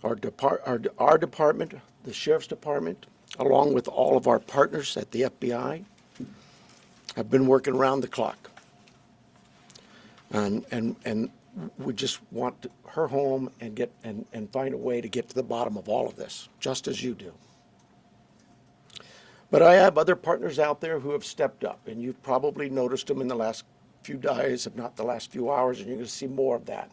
Our department, the Sheriff's Department, along with all of our partners at the FBI, have been working around the clock. And we just want her home and find a way to get to the bottom of all of this, just as you do. But I have other partners out there who have stepped up, and you've probably noticed them in the last few days, if not the last few hours, and you're going to see more of that.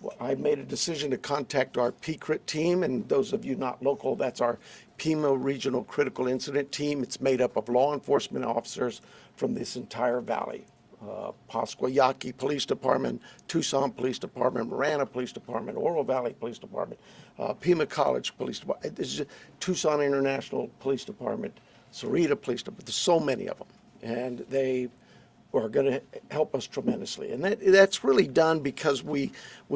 Well, I made a decision to contact our PCRIT team, and those of you not local, that's our Pima Regional Critical Incident Team. It's made up of law enforcement officers from this entire valley. Pasquayaki Police Department, Tucson Police Department, Marana Police Department, Oro Valley Police Department, Pima College Police Department, this is Tucson International Police Department, Sarita Police Department. There's so many of them, and they are going to help us tremendously. And that's really done because we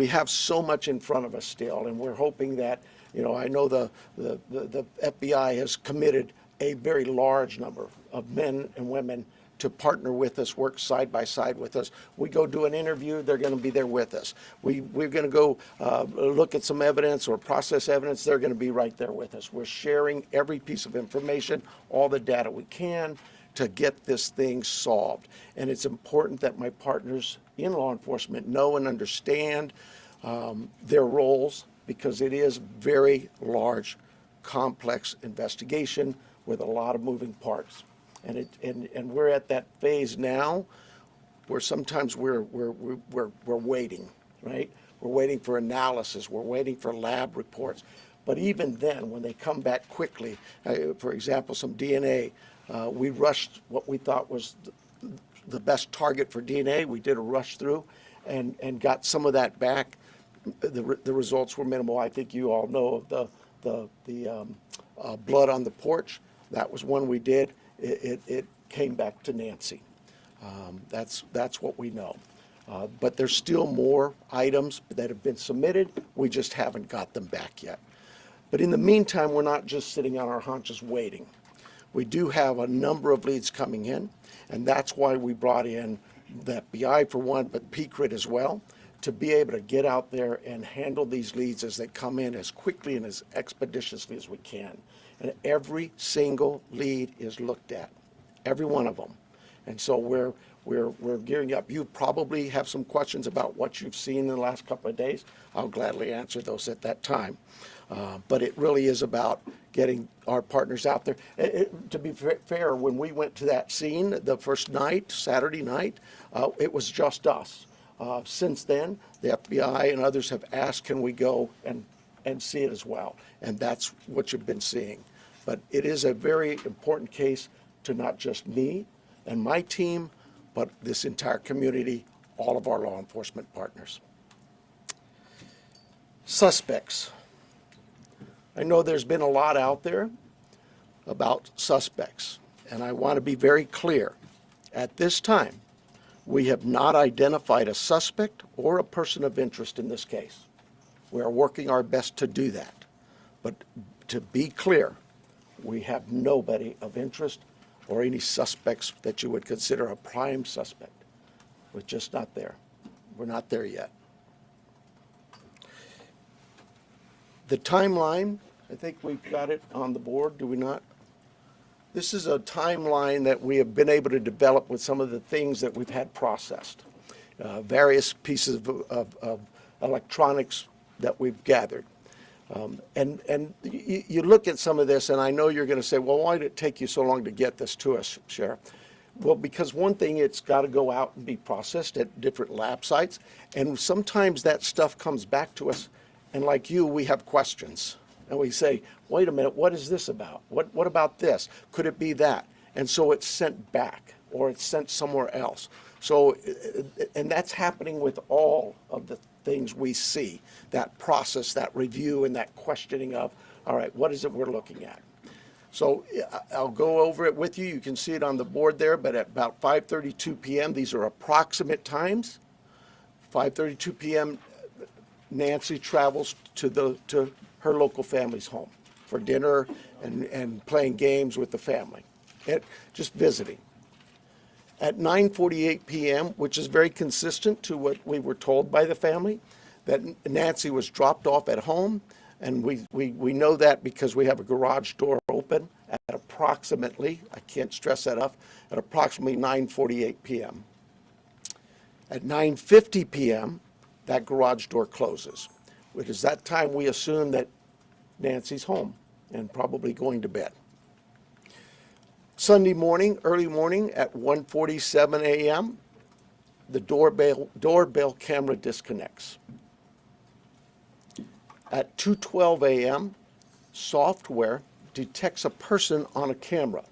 have so much in front of us still, and we're hoping that, you know, I know the FBI has committed a very large number of men and women to partner with us, work side by side with us. We go do an interview, they're going to be there with us. We're going to go look at some evidence or process evidence, they're going to be right there with us. We're sharing every piece of information, all the data we can to get this thing solved. And it's important that my partners in law enforcement know and understand their roles, because it is very large, complex investigation with a lot of moving parts. And we're at that phase now where sometimes we're waiting, right? We're waiting for analysis, we're waiting for lab reports. But even then, when they come back quickly, for example, some DNA, we rushed what we thought was the best target for DNA. We did a rush through and got some of that back. The results were minimal. I think you all know of the blood on the porch. That was one we did. It came back to Nancy. That's what we know. But there's still more items that have been submitted. We just haven't got them back yet. But in the meantime, we're not just sitting on our haunches waiting. We do have a number of leads coming in, and that's why we brought in the FBI for one, but PCRIT as well, to be able to get out there and handle these leads as they come in as quickly and as expeditiously as we can. And every single lead is looked at, every one of them. And so we're gearing up. You probably have some questions about what you've seen in the last couple of days. I'll gladly answer those at that time. But it really is about getting our partners out there. To be fair, when we went to that scene the first night, Saturday night, it was just us. Since then, the FBI and others have asked, can we go and see it as well? And that's what you've been seeing. But it is a very important case to not just me and my team, but this entire community, all of our law enforcement partners. Suspects. I know there's been a lot out there about suspects, and I want to be very clear. At this time, we have not identified a suspect or a person of interest in this case. We are working our best to do that. But to be clear, we have nobody of interest or any suspects that you would consider a prime suspect. We're just not there. We're not there yet. The timeline, I think we've got it on the board, do we not? This is a timeline that we have been able to develop with some of the things that we've had processed. Various pieces of electronics that we've gathered. And you look at some of this, and I know you're going to say, well, why did it take you so long to get this to us, Sheriff? Well, because one thing, it's got to go out and be processed at different lab sites, and sometimes that stuff comes back to us, and like you, we have questions. And we say, wait a minute, what is this about? What about this? Could it be that? And so it's sent back, or it's sent somewhere else. So, and that's happening with all of the things we see, that process, that review, and that questioning of, all right, what is it we're looking at? So I'll go over it with you. You can see it on the board there, but at about 5:32 p.m., these are approximate times. 5:32 p.m., Nancy travels to her local family's home for dinner and playing games with the family, just visiting. At 9:48 p.m., which is very consistent to what we were told by the family, that Nancy was dropped off at home And we know that because we have a garage door open at approximately, I can't stress that enough, at approximately 9:48 p.m. At 9:50 p.m., that garage door closes, which is that time we assume that Nancy's home and probably going to bed. Sunday morning, early morning at 1:47 a.m., the doorbell camera disconnects. At 2:12 a.m., software detects a person on a camera,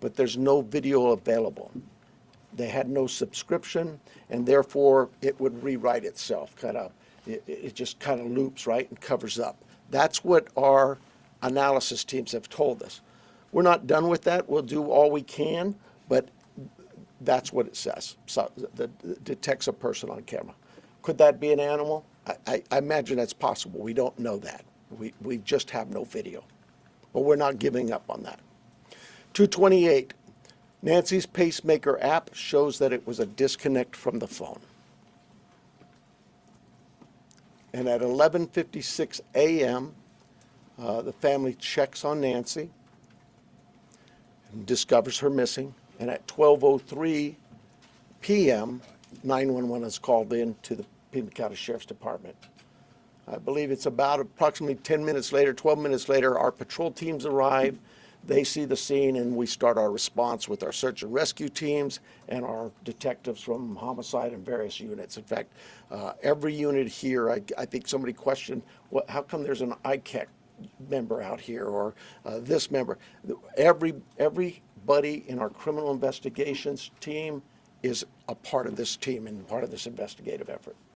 but there's no video available. They had no subscription, and therefore it would rewrite itself. It just kind of loops, right, and covers up. That's what our analysis teams have told us. We're not done with that. We'll do all we can, but that's what it says. So that detects a person on camera. Could that be an animal? I imagine that's possible. We don't know that. We just have no video. But we're not giving up on that. 2:28, Nancy's pacemaker app shows that it was a disconnect from the phone. And at 11:56 a.m., the family checks on Nancy and discovers her missing. And at 12:03 p.m., 911 is called in to the Pima County Sheriff's Department. I believe it's about approximately 10 minutes later, 12 minutes later, our patrol teams arrive. They see the scene, and we start our response with our search and rescue teams and our detectives from homicide and various units. In fact, every unit here, I think somebody questioned, how come there's an ICAC member out here or this member? Everybody in our criminal investigations team is a part of this team and part of this investigative effort.